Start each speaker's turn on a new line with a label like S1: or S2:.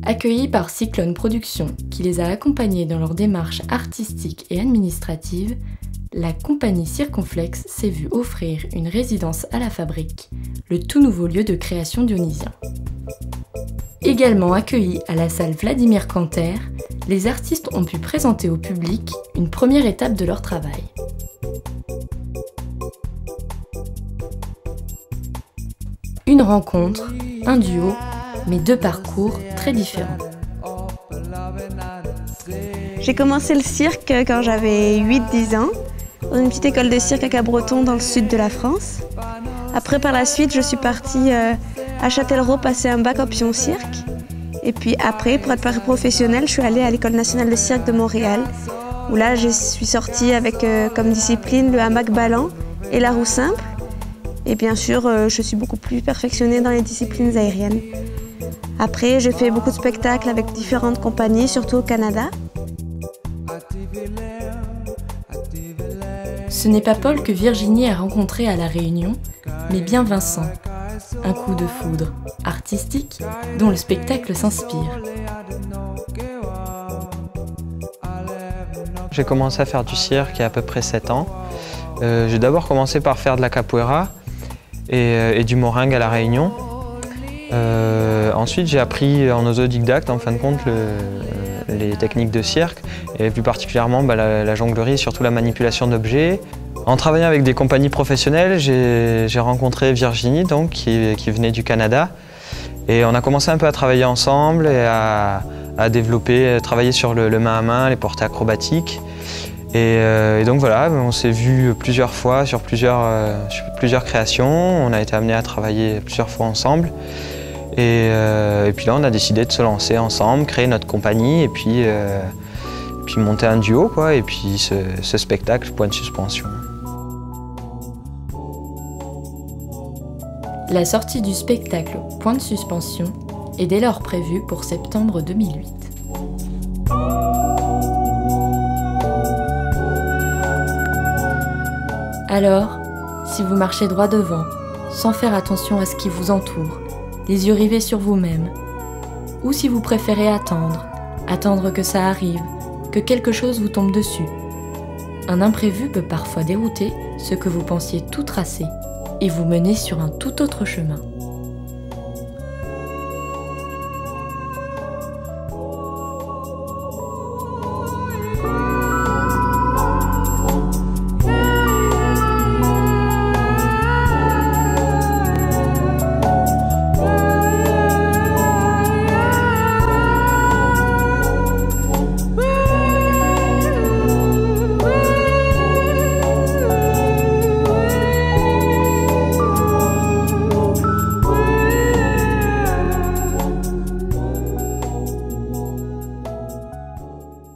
S1: Accueillis par Cyclone Productions, qui les a accompagnés dans leur démarche artistique et administrative, la compagnie Circonflexe s'est vue offrir une résidence à la Fabrique, le tout nouveau lieu de création dionysien. Également accueillis à la salle Vladimir Canter, les artistes ont pu présenter au public une première étape de leur travail. Une rencontre, un duo, mais deux parcours très différents.
S2: J'ai commencé le cirque quand j'avais 8-10 ans, dans une petite école de cirque à Cabreton dans le sud de la France. Après, par la suite, je suis partie à Châtellerault passer un bac option cirque. Et puis après, pour être professionnelle, je suis allée à l'École nationale de cirque de Montréal, où là, je suis sortie avec comme discipline le hamac ballant et la roue simple. Et bien sûr, je suis beaucoup plus perfectionnée dans les disciplines aériennes. Après, j'ai fait beaucoup de spectacles avec différentes compagnies, surtout au Canada.
S1: Ce n'est pas Paul que Virginie a rencontré à La Réunion, mais bien Vincent. Un coup de foudre artistique dont le spectacle s'inspire.
S3: J'ai commencé à faire du cirque il y a à peu près 7 ans. J'ai d'abord commencé par faire de la capoeira et du moringue à La Réunion. Ensuite, j'ai appris en autodidacte, en fin de compte, les techniques de cirque, et plus particulièrement la jonglerie et surtout la manipulation d'objets. En travaillant avec des compagnies professionnelles, j'ai rencontré Virginie, donc, qui venait du Canada. Et on a commencé un peu à travailler ensemble et à travailler sur le main à main, les portées acrobatiques. Et donc voilà, on s'est vus plusieurs fois sur plusieurs créations. On a été amenés à travailler plusieurs fois ensemble. Et puis là, on a décidé de se lancer ensemble, créer notre compagnie et puis monter un duo, quoi. Et puis ce spectacle, Point de suspension.
S1: La sortie du spectacle Point de suspension est dès lors prévue pour septembre 2008. Alors, si vous marchez droit devant, sans faire attention à ce qui vous entoure, les yeux rivés sur vous-même, ou si vous préférez attendre que ça arrive, que quelque chose vous tombe dessus. Un imprévu peut parfois dérouter ce que vous pensiez tout tracé et vous mener sur un tout autre chemin.